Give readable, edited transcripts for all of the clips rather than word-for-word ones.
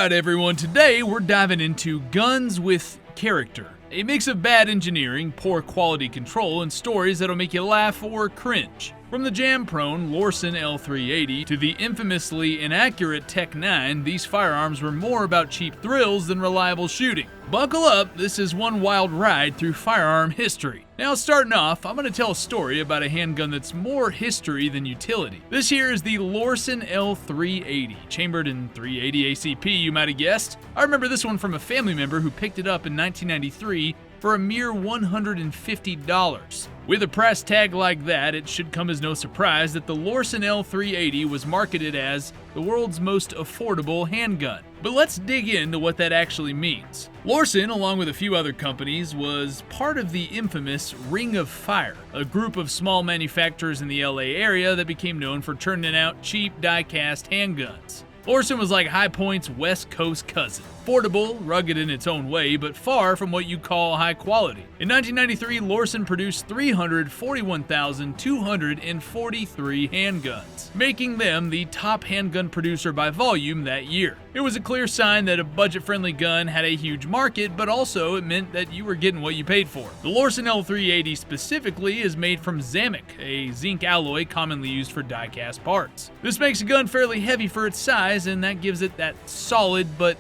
Alright everyone, today we're diving into guns with character. A mix of bad engineering, poor quality control, and stories that'll make you laugh or cringe. From the jam-prone Lorcin L380 to the infamously inaccurate Tech 9, these firearms were more about cheap thrills than reliable shooting. Buckle up, this is one wild ride through firearm history. Now starting off, I'm going to tell a story about a handgun that's more history than utility. This here is the Lorcin L380, chambered in .380 ACP, you might have guessed. I remember this one from a family member who picked it up in 1993 for a mere $150. With a price tag like that, it should come as no surprise that the Lorcin L380 was marketed as the world's most affordable handgun. But let's dig into what that actually means. Lorcin, along with a few other companies, was part of the infamous Ring of Fire, a group of small manufacturers in the LA area that became known for turning out cheap die-cast handguns. Lorcin was like High Point's West Coast cousin. Affordable, rugged in its own way, but far from what you call high quality. In 1993, Lorcin produced 341,243 handguns, making them the top handgun producer by volume that year. It was a clear sign that a budget-friendly gun had a huge market, but also it meant that you were getting what you paid for. The Lorcin L380 specifically is made from Zamic, a zinc alloy commonly used for die-cast parts. This makes a gun fairly heavy for its size, and that gives it that solid but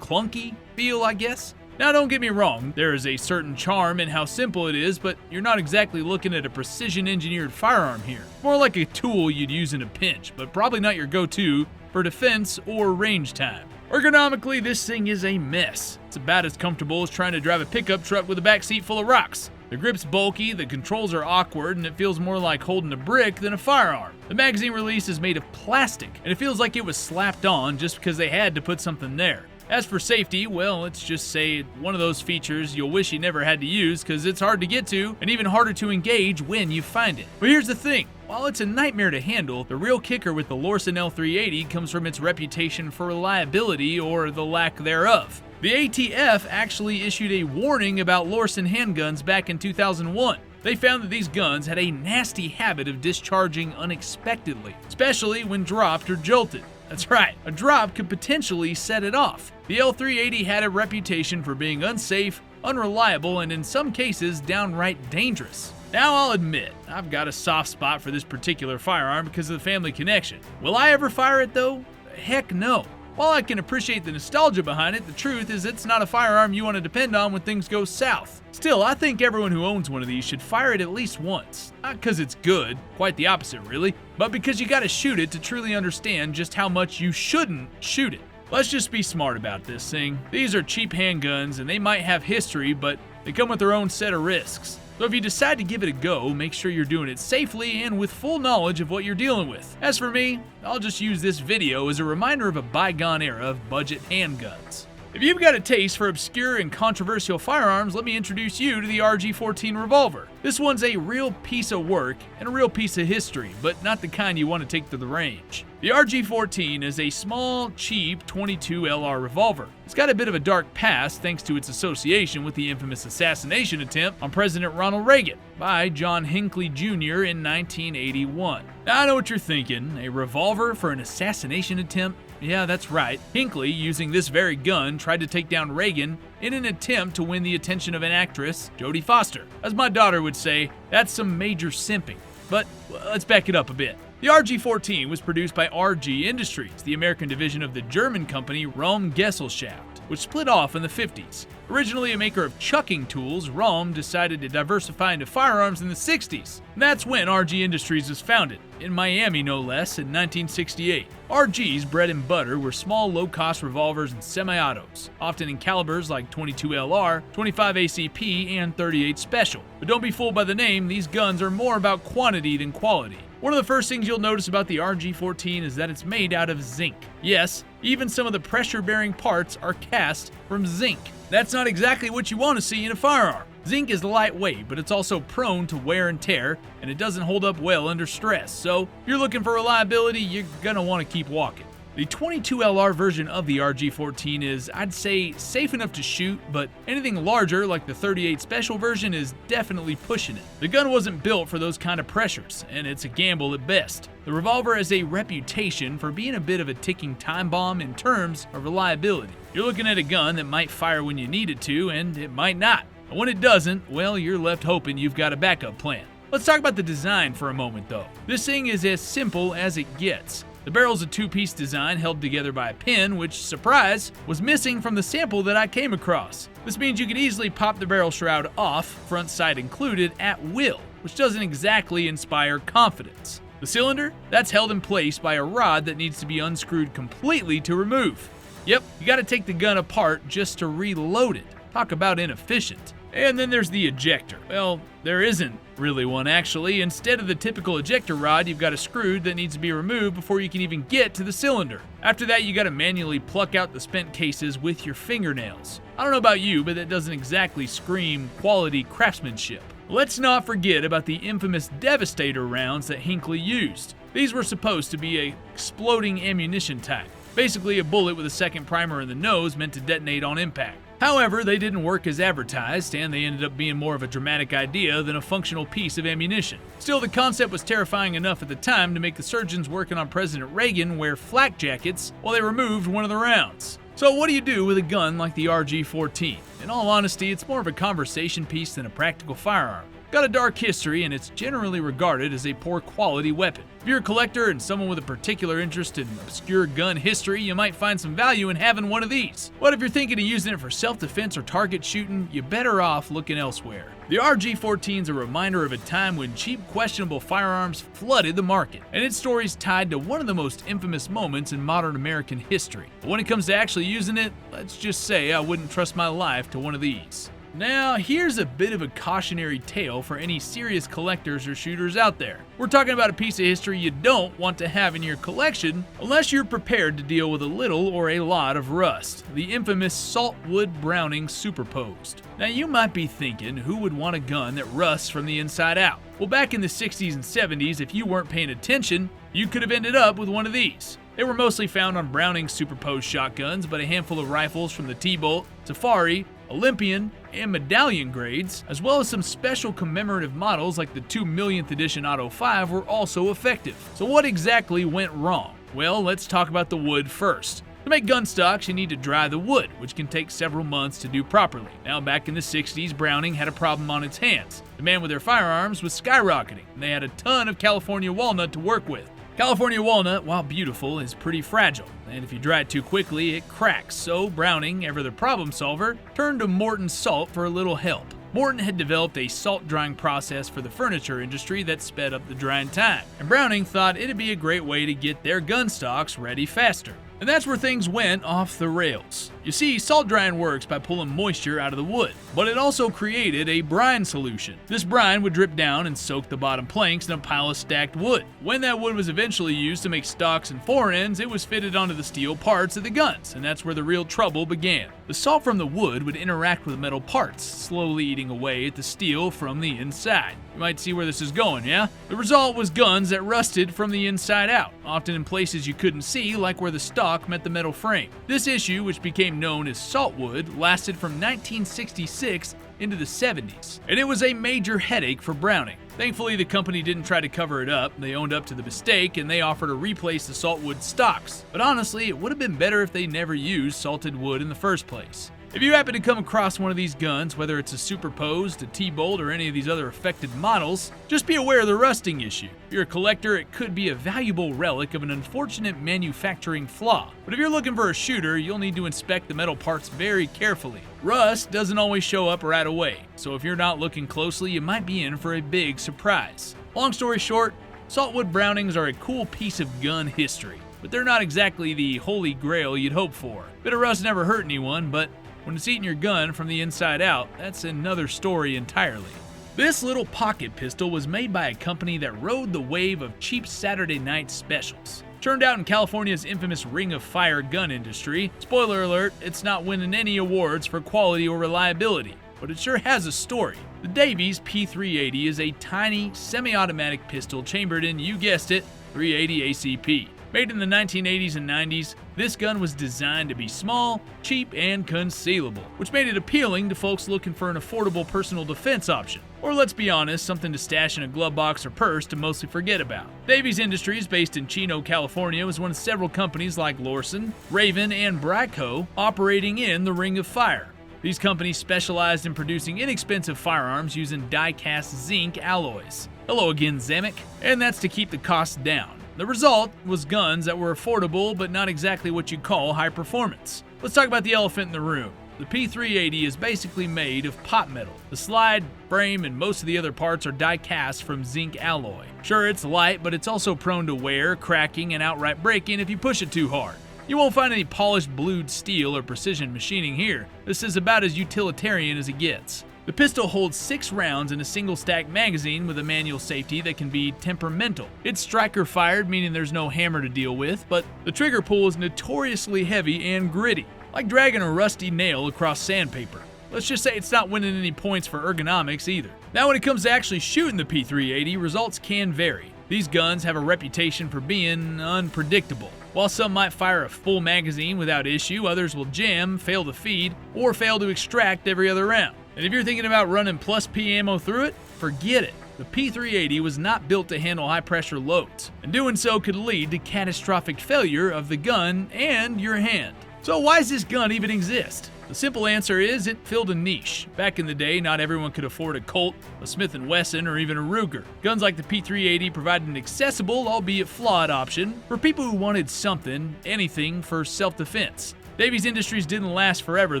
clunky feel, I guess. Now don't get me wrong, there is a certain charm in how simple it is, but you're not exactly looking at a precision-engineered firearm here. More like a tool you'd use in a pinch, but probably not your go-to for defense or range time. Ergonomically, this thing is a mess. It's about as comfortable as trying to drive a pickup truck with a backseat full of rocks. The grip's bulky, the controls are awkward, and it feels more like holding a brick than a firearm. The magazine release is made of plastic, and it feels like it was slapped on just because they had to put something there. As for safety, well, let's just say one of those features you'll wish you never had to use because it's hard to get to and even harder to engage when you find it. But here's the thing. While it's a nightmare to handle, the real kicker with the Lorcin L380 comes from its reputation for reliability or the lack thereof. The ATF actually issued a warning about Lorcin handguns back in 2001. They found that these guns had a nasty habit of discharging unexpectedly, especially when dropped or jolted. That's right, a drop could potentially set it off. The L380 had a reputation for being unsafe, unreliable, and in some cases downright dangerous. Now I'll admit, I've got a soft spot for this particular firearm because of the family connection. Will I ever fire it though? Heck no. While I can appreciate the nostalgia behind it, the truth is it's not a firearm you want to depend on when things go south. Still, I think everyone who owns one of these should fire it at least once. Not because it's good, quite the opposite really, but because you gotta shoot it to truly understand just how much you shouldn't shoot it. Let's just be smart about this thing. These are cheap handguns and they might have history, but they come with their own set of risks. So if you decide to give it a go, make sure you're doing it safely and with full knowledge of what you're dealing with. As for me, I'll just use this video as a reminder of a bygone era of budget handguns. If you've got a taste for obscure and controversial firearms, let me introduce you to the RG-14 Revolver. This one's a real piece of work and a real piece of history, but not the kind you want to take to the range. The RG-14 is a small, cheap .22 LR revolver. It's got a bit of a dark past thanks to its association with the infamous assassination attempt on President Ronald Reagan by John Hinckley Jr. in 1981. Now I know what you're thinking, a revolver for an assassination attempt? Yeah, that's right. Hinckley, using this very gun, tried to take down Reagan in an attempt to win the attention of an actress, Jodie Foster. As my daughter would say, that's some major simping. But let's back it up a bit. The RG-14 was produced by RG Industries, the American division of the German company Raum Gesellschaft, which split off in the 50s. Originally a maker of chucking tools, Raum decided to diversify into firearms in the 60s. And that's when RG Industries was founded, in Miami no less, in 1968. RG's bread and butter were small, low-cost revolvers and semi-autos, often in calibers like .22 LR, .25 ACP, and .38 Special. But don't be fooled by the name, these guns are more about quantity than quality. One of the first things you'll notice about the RG-14 is that it's made out of zinc. Yes, even some of the pressure-bearing parts are cast from zinc. That's not exactly what you want to see in a firearm. Zinc is lightweight, but it's also prone to wear and tear, and it doesn't hold up well under stress, so if you're looking for reliability, you're gonna want to keep walking. The 22LR version of the RG-14 is, I'd say, safe enough to shoot, but anything larger like the 38 Special version is definitely pushing it. The gun wasn't built for those kind of pressures, and it's a gamble at best. The Revolver has a reputation for being a bit of a ticking time bomb in terms of reliability. You're looking at a gun that might fire when you need it to, and it might not. And when it doesn't, well, you're left hoping you've got a backup plan. Let's talk about the design for a moment though. This thing is as simple as it gets. The barrel's a two-piece design held together by a pin, which, surprise, was missing from the sample that I came across. This means you can easily pop the barrel shroud off, front sight included, at will, which doesn't exactly inspire confidence. The cylinder? That's held in place by a rod that needs to be unscrewed completely to remove. Yep, you gotta take the gun apart just to reload it. Talk about inefficient. And then there's the ejector. Well, there isn't really one actually. Instead of the typical ejector rod, you've got a screw that needs to be removed before you can even get to the cylinder. After that, you gotta manually pluck out the spent cases with your fingernails. I don't know about you, but that doesn't exactly scream quality craftsmanship. Let's not forget about the infamous Devastator rounds that Hinckley used. These were supposed to be a exploding ammunition type. Basically a bullet with a second primer in the nose meant to detonate on impact. However, they didn't work as advertised, and they ended up being more of a dramatic idea than a functional piece of ammunition. Still, the concept was terrifying enough at the time to make the surgeons working on President Reagan wear flak jackets while they removed one of the rounds. So what do you do with a gun like the RG-14? In all honesty, it's more of a conversation piece than a practical firearm. Got a dark history, and it's generally regarded as a poor quality weapon. If you're a collector and someone with a particular interest in obscure gun history, you might find some value in having one of these. But if you're thinking of using it for self-defense or target shooting, you're better off looking elsewhere. The RG-14 is a reminder of a time when cheap, questionable firearms flooded the market, and its story's tied to one of the most infamous moments in modern American history. But when it comes to actually using it, let's just say I wouldn't trust my life to one of these. Now, here's a bit of a cautionary tale for any serious collectors or shooters out there. We're talking about a piece of history you don't want to have in your collection unless you're prepared to deal with a little or a lot of rust, the infamous Saltwood Browning superposed. Now, you might be thinking, who would want a gun that rusts from the inside out? Well, back in the 60s and 70s, if you weren't paying attention, you could have ended up with one of these. They were mostly found on Browning superposed shotguns, but a handful of rifles from the T-Bolt, Safari, Olympian, and Medallion grades, as well as some special commemorative models like the 2 millionth edition Auto 5 were also effective. So what exactly went wrong? Well, let's talk about the wood first. To make gun stocks, you need to dry the wood, which can take several months to do properly. Now, back in the 60s, Browning had a problem on its hands. Demand with their firearms was skyrocketing, and they had a ton of California walnut to work with. California walnut, while beautiful, is pretty fragile, and if you dry it too quickly, it cracks, so Browning, ever the problem solver, turned to Morton salt for a little help. Morton had developed a salt drying process for the furniture industry that sped up the drying time, and Browning thought it'd be a great way to get their gun stocks ready faster. And that's where things went off the rails. You see, salt drying works by pulling moisture out of the wood, but it also created a brine solution. This brine would drip down and soak the bottom planks in a pile of stacked wood. When that wood was eventually used to make stocks and forends, it was fitted onto the steel parts of the guns, and that's where the real trouble began. The salt from the wood would interact with metal parts, slowly eating away at the steel from the inside. You might see where this is going, yeah? The result was guns that rusted from the inside out, often in places you couldn't see, like where the stock met the metal frame. This issue, which became known as saltwood, lasted from 1966 into the 70s, and it was a major headache for Browning. Thankfully, the company didn't try to cover it up. They owned up to the mistake, and they offered to replace the saltwood stocks. But honestly, it would have been better if they never used salted wood in the first place. If you happen to come across one of these guns, whether it's a superposed, a T-Bolt, or any of these other affected models, just be aware of the rusting issue. If you're a collector, it could be a valuable relic of an unfortunate manufacturing flaw. But if you're looking for a shooter, you'll need to inspect the metal parts very carefully. Rust doesn't always show up right away, so if you're not looking closely, you might be in for a big surprise. Long story short, Saltwood Brownings are a cool piece of gun history, but they're not exactly the holy grail you'd hope for. Bit of rust never hurt anyone, but when it's eating your gun from the inside out, that's another story entirely. This little pocket pistol was made by a company that rode the wave of cheap Saturday night specials. Turned out in California's infamous Ring of Fire gun industry. Spoiler alert, it's not winning any awards for quality or reliability, but it sure has a story. The Davies P380 is a tiny, semi-automatic pistol chambered in, you guessed it, .380 ACP. Made in the 1980s and 90s, this gun was designed to be small, cheap, and concealable, which made it appealing to folks looking for an affordable personal defense option. Or let's be honest, something to stash in a glove box or purse to mostly forget about. Davies Industries, based in Chino, California, was one of several companies like Lorcin, Raven, and Bracco operating in the Ring of Fire. These companies specialized in producing inexpensive firearms using die-cast zinc alloys. Hello again, Zamek. And that's to keep the costs down. The result was guns that were affordable but not exactly what you'd call high performance. Let's talk about the elephant in the room. The P380 is basically made of pot metal. The slide, frame, and most of the other parts are die-cast from zinc alloy. Sure, it's light, but it's also prone to wear, cracking, and outright breaking if you push it too hard. You won't find any polished blued steel or precision machining here. This is about as utilitarian as it gets. The pistol holds 6 rounds in a single stack magazine with a manual safety that can be temperamental. It's striker fired, meaning there's no hammer to deal with, but the trigger pull is notoriously heavy and gritty, like dragging a rusty nail across sandpaper. Let's just say it's not winning any points for ergonomics either. Now when it comes to actually shooting the P380, results can vary. These guns have a reputation for being unpredictable. While some might fire a full magazine without issue, others will jam, fail to feed, or fail to extract every other round. And if you're thinking about running plus P ammo through it, forget it. The P380 was not built to handle high-pressure loads, and doing so could lead to catastrophic failure of the gun and your hand. So why does this gun even exist? The simple answer is it filled a niche. Back in the day, not everyone could afford a Colt, a Smith & Wesson, or even a Ruger. Guns like the P380 provided an accessible, albeit flawed option for people who wanted something, anything, for self-defense. Davies Industries didn't last forever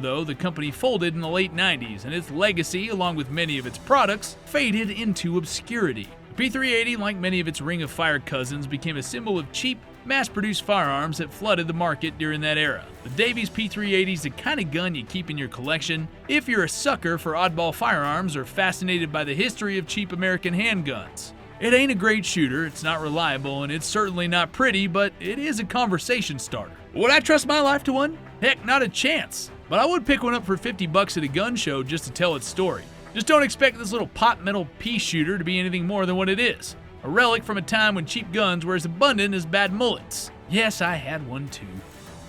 though. The company folded in the late 90s, and its legacy, along with many of its products, faded into obscurity. The P380, like many of its Ring of Fire cousins, became a symbol of cheap, mass-produced firearms that flooded the market during that era. The Davies P380 is the kind of gun you keep in your collection if you're a sucker for oddball firearms or fascinated by the history of cheap American handguns. It ain't a great shooter, it's not reliable, and it's certainly not pretty, but it is a conversation starter. Would I trust my life to one? Heck, not a chance. But I would pick one up for $50 at a gun show just to tell its story. Just don't expect this little pot metal pea shooter to be anything more than what it is. A relic from a time when cheap guns were as abundant as bad mullets. Yes, I had one too.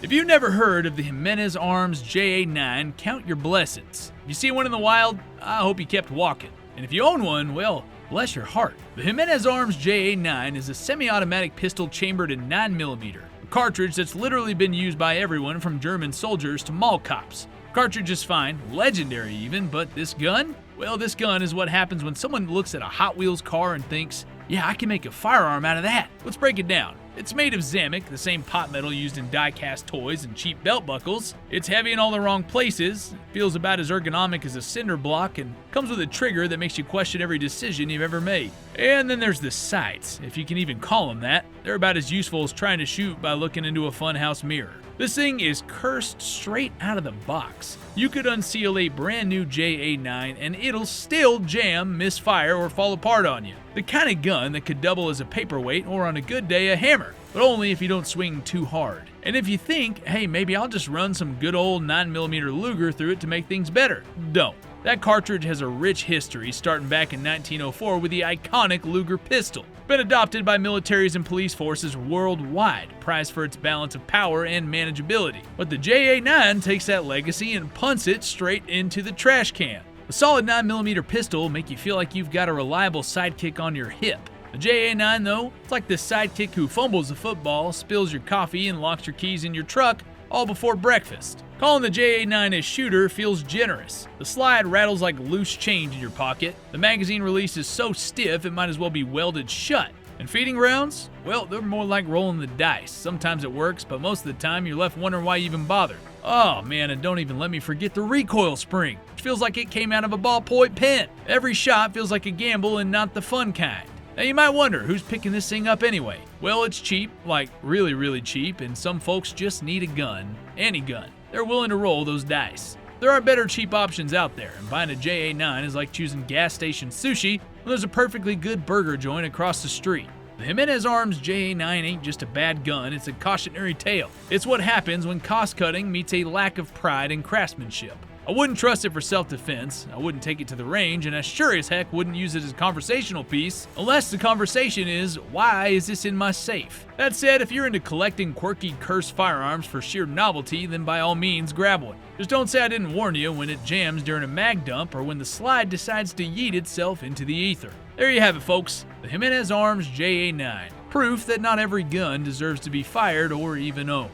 If you've never heard of the Jimenez Arms JA9, count your blessings. If you see one in the wild, I hope you kept walking. And if you own one, well, bless your heart. The Jimenez Arms JA9 is a semi-automatic pistol chambered in 9mm, a cartridge that's literally been used by everyone from German soldiers to mall cops. Cartridge is fine, legendary even, but this gun? Well, this gun is what happens when someone looks at a Hot Wheels car and thinks, yeah, I can make a firearm out of that. Let's break it down. It's made of Zamek, the same pot metal used in die-cast toys and cheap belt buckles. It's heavy in all the wrong places, feels about as ergonomic as a cinder block, and comes with a trigger that makes you question every decision you've ever made. And then there's the sights, if you can even call them that. They're about as useful as trying to shoot by looking into a funhouse mirror. This thing is cursed straight out of the box. You could unseal a brand new JA9 and it'll still jam, misfire, or fall apart on you. The kind of gun that could double as a paperweight or on a good day a hammer, but only if you don't swing too hard. And if you think, hey, maybe I'll just run some good old 9mm Luger through it to make things better, don't. That cartridge has a rich history starting back in 1904 with the iconic Luger pistol. Been adopted by militaries and police forces worldwide, prized for its balance of power and manageability. But the JA9 takes that legacy and punts it straight into the trash can. A solid 9mm pistol will make you feel like you've got a reliable sidekick on your hip. The JA9 though, it's like the sidekick who fumbles the football, spills your coffee, and locks your keys in your truck all before breakfast. Calling the JA9 a shooter feels generous. The slide rattles like loose change in your pocket. The magazine release is so stiff it might as well be welded shut. And feeding rounds? Well, they're more like rolling the dice. Sometimes it works, but most of the time you're left wondering why you even bothered. Oh man, and don't even let me forget the recoil spring, which feels like it came out of a ballpoint pen. Every shot feels like a gamble and not the fun kind. Now you might wonder, who's picking this thing up anyway? Well, it's cheap, like really, really cheap, and some folks just need a gun, any gun. They're willing to roll those dice. There are better cheap options out there, and buying a JA9 is like choosing gas station sushi when there's a perfectly good burger joint across the street. The Jimenez Arms JA9 ain't just a bad gun, it's a cautionary tale. It's what happens when cost-cutting meets a lack of pride and craftsmanship. I wouldn't trust it for self-defense, I wouldn't take it to the range, and I sure as heck wouldn't use it as a conversational piece unless the conversation is, why is this in my safe? That said, if you're into collecting quirky cursed firearms for sheer novelty, then by all means grab one. Just don't say I didn't warn you when it jams during a mag dump or when the slide decides to yeet itself into the ether. There you have it, folks, the Jimenez Arms JA9. Proof that not every gun deserves to be fired or even owned.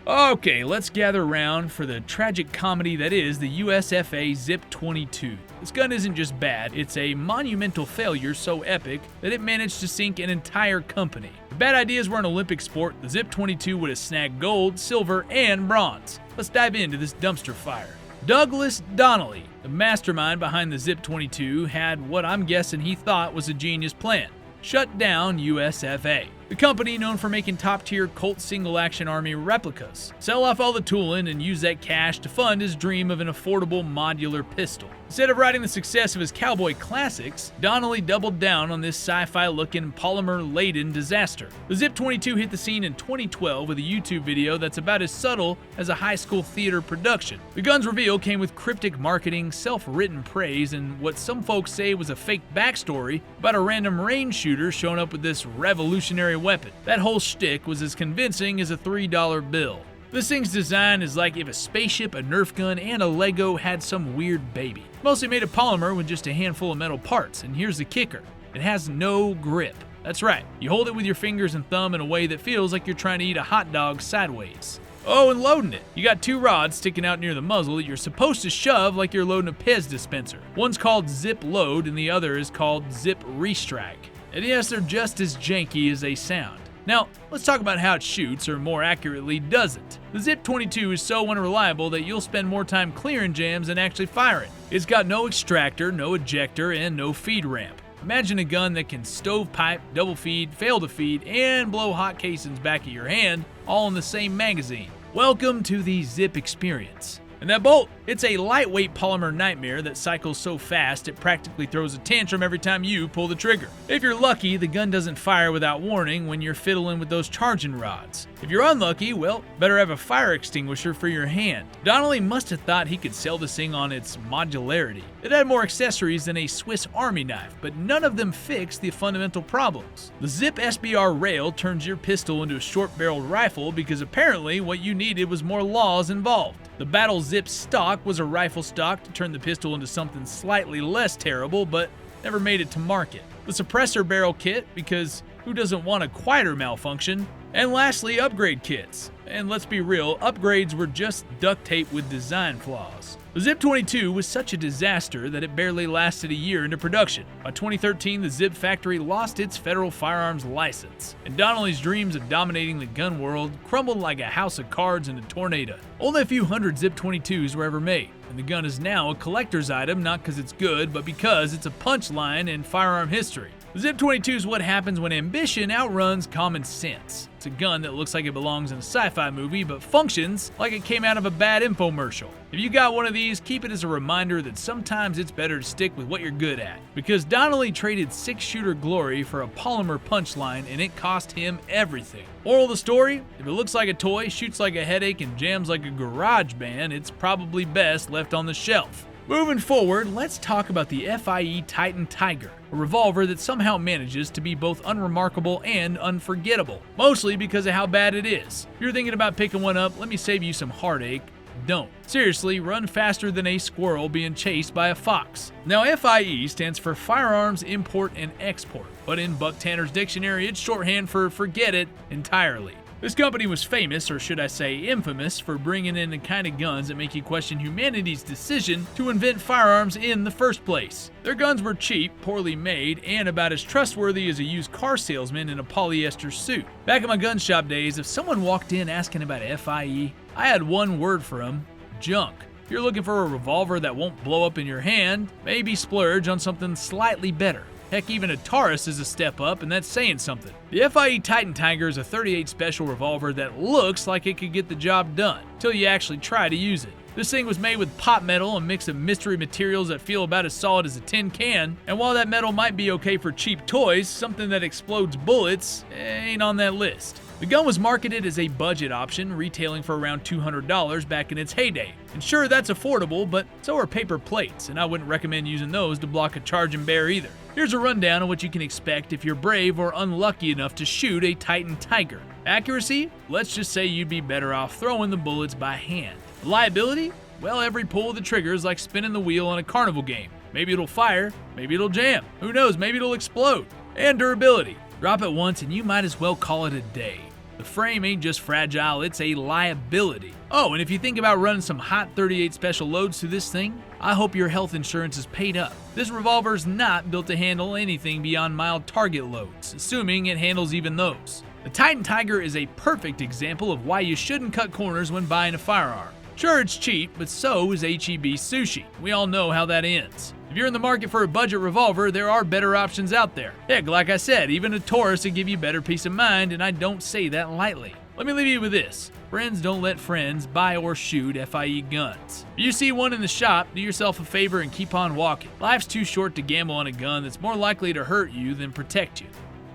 Okay, let's gather around for the tragic comedy that is the USFA ZIP-22. This gun isn't just bad, it's a monumental failure so epic that it managed to sink an entire company. If bad ideas were an Olympic sport, the ZIP-22 would have snagged gold, silver, and bronze. Let's dive into this dumpster fire. Douglas Donnelly, the mastermind behind the ZIP-22, had what I'm guessing he thought was a genius plan. Shut down USFA, the company known for making top-tier Colt single-action army replicas, sell off all the tooling, and use that cash to fund his dream of an affordable modular pistol. Instead of riding the success of his cowboy classics, Donnelly doubled down on this sci-fi-looking, polymer-laden disaster. The ZIP-22 hit the scene in 2012 with a YouTube video that's about as subtle as a high school theater production. The gun's reveal came with cryptic marketing, self-written praise, and what some folks say was a fake backstory about a random range shooter showing up with this revolutionary weapon. That whole shtick was as convincing as a $3 bill. This thing's design is like if a spaceship, a Nerf gun, and a Lego had some weird baby. Mostly made of polymer with just a handful of metal parts, and here's the kicker. It has no grip. That's right, you hold it with your fingers and thumb in a way that feels like you're trying to eat a hot dog sideways. Oh, and loading it. You got two rods sticking out near the muzzle that you're supposed to shove like you're loading a Pez dispenser. One's called Zip Load and the other is called Zip Restrike. And yes, they're just as janky as they sound. Now, let's talk about how it shoots, or more accurately, doesn't. The ZIP-22 is so unreliable that you'll spend more time clearing jams than actually firing. It's got no extractor, no ejector, and no feed ramp. Imagine a gun that can stovepipe, double feed, fail to feed, and blow hot casings back at your hand, all in the same magazine. Welcome to the Zip experience. And that bolt, it's a lightweight polymer nightmare that cycles so fast it practically throws a tantrum every time you pull the trigger. If you're lucky, the gun doesn't fire without warning when you're fiddling with those charging rods. If you're unlucky, well, better have a fire extinguisher for your hand. Donnelly must have thought he could sell this thing on its modularity. It had more accessories than a Swiss Army knife, but none of them fixed the fundamental problems. The Zip SBR rail turns your pistol into a short-barreled rifle because apparently what you needed was more laws involved. The Battle Zip stock was a rifle stock to turn the pistol into something slightly less terrible, but never made it to market. The suppressor barrel kit, because who doesn't want a quieter malfunction? And lastly, upgrade kits. And let's be real, upgrades were just duct tape with design flaws. The ZIP-22 was such a disaster that it barely lasted a year into production. By 2013, the Zip factory lost its federal firearms license, and Donnelly's dreams of dominating the gun world crumbled like a house of cards in a tornado. Only a few hundred ZIP-22s were ever made, and the gun is now a collector's item not because it's good, but because it's a punchline in firearm history. The ZIP-22 is what happens when ambition outruns common sense. It's a gun that looks like it belongs in a sci-fi movie, but functions like it came out of a bad infomercial. If you got one of these, keep it as a reminder that sometimes it's better to stick with what you're good at. Because Donnelly traded 6-shooter glory for a polymer punchline, and it cost him everything. Moral of the story, if it looks like a toy, shoots like a headache, and jams like a garage band, it's probably best left on the shelf. Moving forward, let's talk about the FIE Titan Tiger, a revolver that somehow manages to be both unremarkable and unforgettable, mostly because of how bad it is. If you're thinking about picking one up, let me save you some heartache. Don't. Seriously, run faster than a squirrel being chased by a fox. Now, FIE stands for Firearms Import and Export, but in Buck Tanner's dictionary, it's shorthand for forget it entirely. This company was famous, or should I say infamous, for bringing in the kind of guns that make you question humanity's decision to invent firearms in the first place. Their guns were cheap, poorly made, and about as trustworthy as a used car salesman in a polyester suit. Back in my gun shop days, if someone walked in asking about FIE, I had one word for them: junk. If you're looking for a revolver that won't blow up in your hand, maybe splurge on something slightly better. Heck, even a Taurus is a step up, and that's saying something. The FIE Titan Tiger is a .38 special revolver that looks like it could get the job done, till you actually try to use it. This thing was made with pot metal, a mix of mystery materials that feel about as solid as a tin can, and while that metal might be okay for cheap toys, something that explodes bullets ain't on that list. The gun was marketed as a budget option, retailing for around $200 back in its heyday. And sure, that's affordable, but so are paper plates, and I wouldn't recommend using those to block a charging bear either. Here's a rundown of what you can expect if you're brave or unlucky enough to shoot a Titan Tiger. Accuracy? Let's just say you'd be better off throwing the bullets by hand. Reliability? Well, every pull of the trigger is like spinning the wheel on a carnival game. Maybe it'll fire, maybe it'll jam, who knows, maybe it'll explode. And durability. Drop it once and you might as well call it a day. The frame ain't just fragile, it's a liability. Oh, and if you think about running some hot 38 special loads through this thing, I hope your health insurance is paid up. This revolver's not built to handle anything beyond mild target loads, assuming it handles even those. The Titan Tiger is a perfect example of why you shouldn't cut corners when buying a firearm. Sure, it's cheap, but so is HEB sushi. We all know how that ends. If you're in the market for a budget revolver, there are better options out there. Heck, like I said, even a Taurus would give you better peace of mind, and I don't say that lightly. Let me leave you with this. Friends don't let friends buy or shoot FIE guns. If you see one in the shop, do yourself a favor and keep on walking. Life's too short to gamble on a gun that's more likely to hurt you than protect you.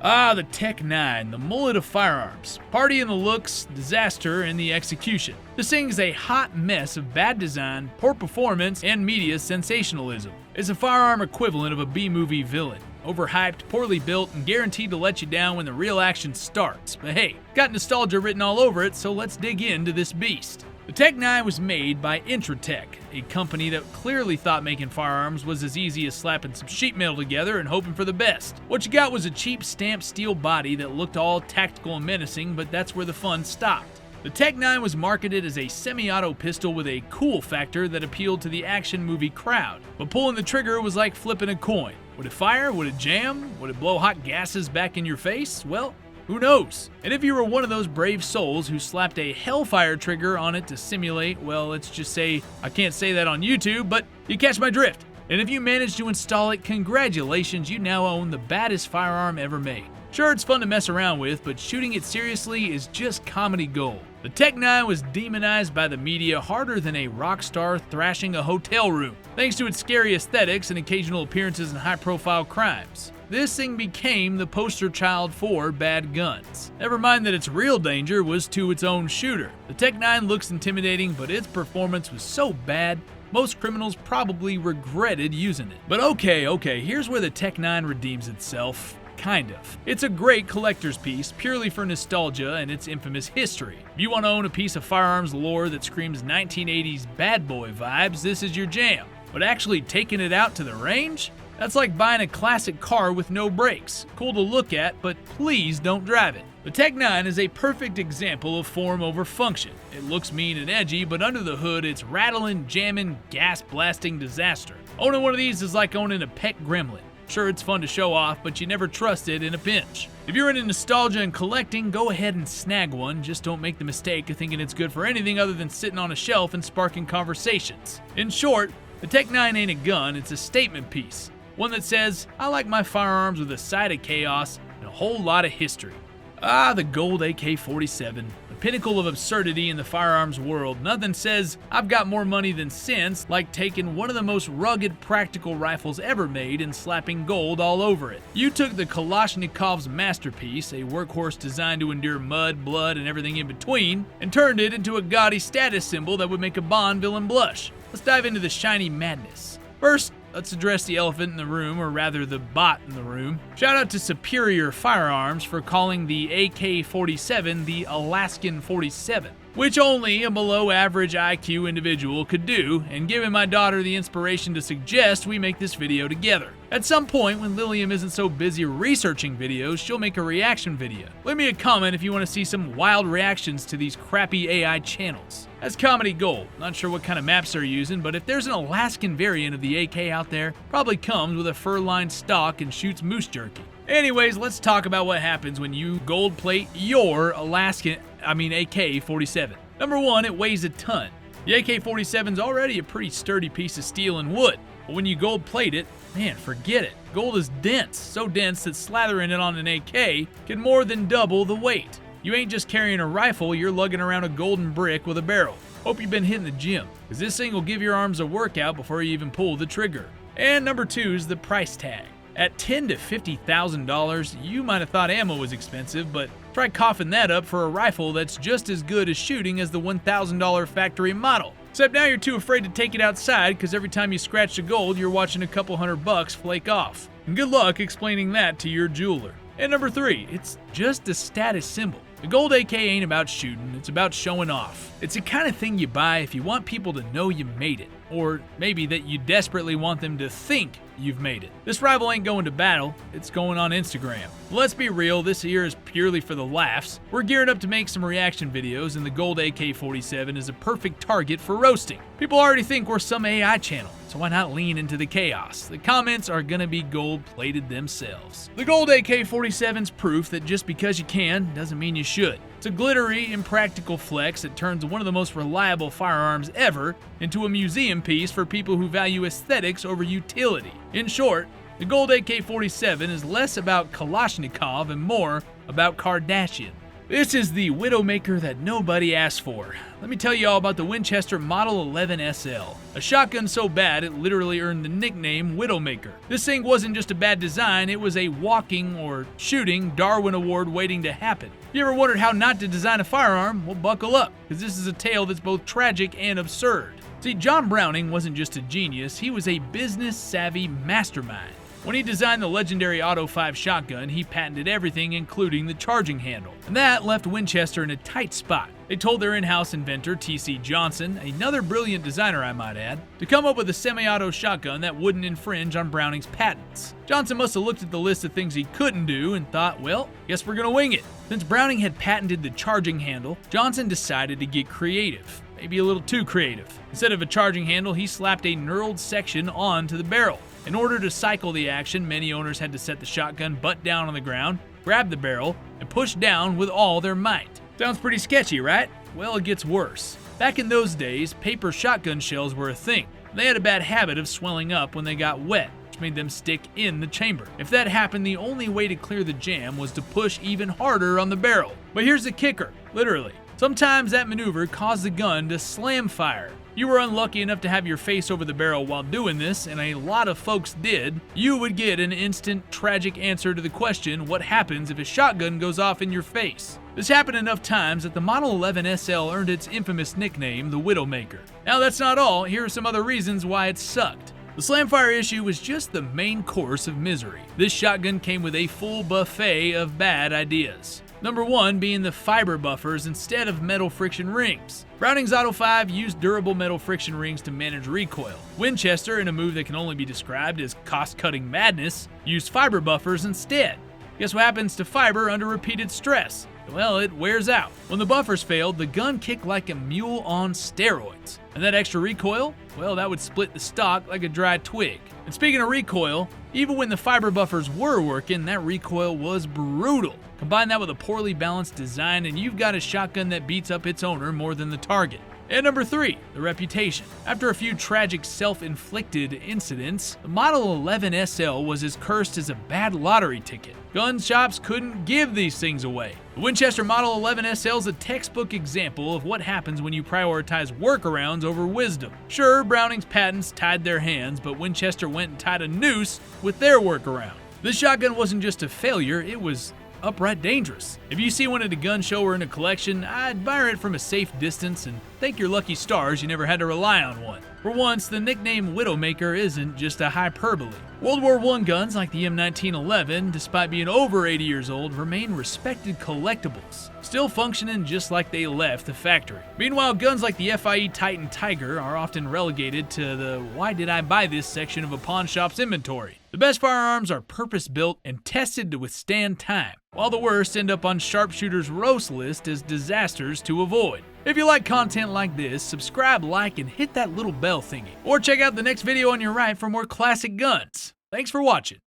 Ah, the Tech 9, the mullet of firearms. Party in the looks, disaster in the execution. This thing's a hot mess of bad design, poor performance, and media sensationalism. It's a firearm equivalent of a B-movie villain. Overhyped, poorly built, and guaranteed to let you down when the real action starts. But hey, got nostalgia written all over it, so let's dig into this beast. The Tech 9 was made by Intratech, a company that clearly thought making firearms was as easy as slapping some sheet metal together and hoping for the best. What you got was a cheap stamped steel body that looked all tactical and menacing, but that's where the fun stopped. The Tech 9 was marketed as a semi-auto pistol with a cool factor that appealed to the action movie crowd, but pulling the trigger was like flipping a coin. Would it fire? Would it jam? Would it blow hot gases back in your face? Well, who knows? And if you were one of those brave souls who slapped a Hellfire trigger on it to simulate, well, let's just say, I can't say that on YouTube, but you catch my drift. And if you managed to install it, congratulations, you now own the baddest firearm ever made. Sure, it's fun to mess around with, but shooting it seriously is just comedy gold. The Tech 9 was demonized by the media harder than a rock star thrashing a hotel room, thanks to its scary aesthetics and occasional appearances in high-profile crimes. This thing became the poster child for bad guns. Never mind that its real danger was to its own shooter. The Tech 9 looks intimidating, but its performance was so bad, most criminals probably regretted using it. But okay, here's where the Tech 9 redeems itself. Kind of. It's a great collector's piece, purely for nostalgia and its infamous history. If you want to own a piece of firearms lore that screams 1980s bad boy vibes, this is your jam. But actually taking it out to the range? That's like buying a classic car with no brakes. Cool to look at, but please don't drive it. The Tech 9 is a perfect example of form over function. It looks mean and edgy, but under the hood it's rattling, jamming, gas-blasting disaster. Owning one of these is like owning a pet gremlin. Sure, it's fun to show off, but you never trust it in a pinch. If you're into nostalgia and collecting, go ahead and snag one. Just don't make the mistake of thinking it's good for anything other than sitting on a shelf and sparking conversations. In short, the Tech 9 ain't a gun, it's a statement piece. One that says, I like my firearms with a side of chaos and a whole lot of history. Ah, the gold AK-47. The pinnacle of absurdity in the firearms world. Nothing says, I've got more money than sense, like taking one of the most rugged practical rifles ever made and slapping gold all over it. You took the Kalashnikov's masterpiece, a workhorse designed to endure mud, blood, and everything in between, and turned it into a gaudy status symbol that would make a Bond villain blush. Let's dive into the shiny madness. First, let's address the elephant in the room, or rather the bot in the room. Shout out to Superior Firearms for calling the AK-47 the Alaskan 47, which only a below average IQ individual could do, and giving my daughter the inspiration to suggest we make this video together. At some point, when Lilium isn't so busy researching videos, she'll make a reaction video. Leave me a comment if you want to see some wild reactions to these crappy AI channels. That's comedy gold. Not sure what kind of maps they're using, but if there's an Alaskan variant of the AK out there, probably comes with a fur-lined stock and shoots moose jerky. Anyways, let's talk about what happens when you gold plate your AK-47. Number one, it weighs a ton. The AK-47 is already a pretty sturdy piece of steel and wood, but when you gold plate it, man, forget it. Gold is dense, so dense that slathering it on an AK can more than double the weight. You ain't just carrying a rifle, you're lugging around a golden brick with a barrel. Hope you've been hitting the gym, because this thing will give your arms a workout before you even pull the trigger. And number two is the price tag. At $10,000 to $50,000, you might have thought ammo was expensive, but Try coughing that up for a rifle that's just as good as shooting as the $1,000 factory model. Except now you're too afraid to take it outside because every time you scratch the gold, you're watching a couple $100 flake off. And good luck explaining that to your jeweler. And number 3, it's just a status symbol. The gold AK ain't about shooting, it's about showing off. It's the kind of thing you buy if you want people to know you made it, or maybe that you desperately want them to think you've made it. This rival ain't going to battle, it's going on Instagram. Let's be real, this here is purely for the laughs. We're gearing up to make some reaction videos, and the gold AK-47 is a perfect target for roasting. People already think we're some AI channel, so why not lean into the chaos? The comments are gonna be gold-plated themselves. The gold AK-47's proof that just because you can doesn't mean you should. It's a glittery, impractical flex that turns one of the most reliable firearms ever into a museum piece for people who value aesthetics over utility. In short, the gold AK-47 is less about Kalashnikov and more about Kardashian. This is the Widowmaker that nobody asked for. Let me tell you all about the Winchester Model 11 SL. A shotgun so bad it literally earned the nickname Widowmaker. This thing wasn't just a bad design, it was a walking or shooting Darwin Award waiting to happen. If you ever wondered how not to design a firearm, well, buckle up, because this is a tale that's both tragic and absurd. See, John Browning wasn't just a genius, he was a business-savvy mastermind. When he designed the legendary Auto 5 shotgun, he patented everything including the charging handle. And that left Winchester in a tight spot. They told their in-house inventor, T.C. Johnson, another brilliant designer I might add, to come up with a semi-auto shotgun that wouldn't infringe on Browning's patents. Johnson must have looked at the list of things he couldn't do and thought, well, guess we're gonna wing it. Since Browning had patented the charging handle, Johnson decided to get creative. Maybe a little too creative. Instead of a charging handle, he slapped a knurled section onto the barrel. In order to cycle the action, many owners had to set the shotgun butt down on the ground, grab the barrel, and push down with all their might. Sounds pretty sketchy, right? Well, it gets worse. Back in those days, paper shotgun shells were a thing. They had a bad habit of swelling up when they got wet, which made them stick in the chamber. If that happened, the only way to clear the jam was to push even harder on the barrel. But here's the kicker, literally. Sometimes that maneuver caused the gun to slam fire. You were unlucky enough to have your face over the barrel while doing this, and a lot of folks did, you would get an instant, tragic answer to the question, what happens if a shotgun goes off in your face? This happened enough times that the Model 11 SL earned its infamous nickname, the Widowmaker. Now that's not all, here are some other reasons why it sucked. The slamfire issue was just the main course of misery. This shotgun came with a full buffet of bad ideas. Number 1 being the fiber buffers instead of metal friction rings. Browning's Auto 5 used durable metal friction rings to manage recoil. Winchester, in a move that can only be described as cost-cutting madness, used fiber buffers instead. Guess what happens to fiber under repeated stress? Well, it wears out. When the buffers failed, the gun kicked like a mule on steroids. And that extra recoil? Well, that would split the stock like a dry twig. And speaking of recoil, even when the fiber buffers were working, that recoil was brutal. Combine that with a poorly balanced design and you've got a shotgun that beats up its owner more than the target. And number 3, the reputation. After a few tragic self-inflicted incidents, the Model 11 SL was as cursed as a bad lottery ticket. Gun shops couldn't give these things away. The Winchester Model 11 SL is a textbook example of what happens when you prioritize workarounds over wisdom. Sure, Browning's patents tied their hands, but Winchester went and tied a noose with their workaround. This shotgun wasn't just a failure, it was upright dangerous. If you see one at a gun show or in a collection, I'd admire it from a safe distance and thank your lucky stars you never had to rely on one. For once, the nickname Widowmaker isn't just a hyperbole. World War I guns like the M1911, despite being over 80 years old, remain respected collectibles, still functioning just like they left the factory. Meanwhile, guns like the FIE Titan Tiger are often relegated to the why did I buy this section of a pawn shop's inventory. The best firearms are purpose-built and tested to withstand time, while the worst end up on sharpshooters' roast list as disasters to avoid. If you like content like this, subscribe, like, and hit that little bell thingy. Or check out the next video on your right for more classic guns. Thanks for watching.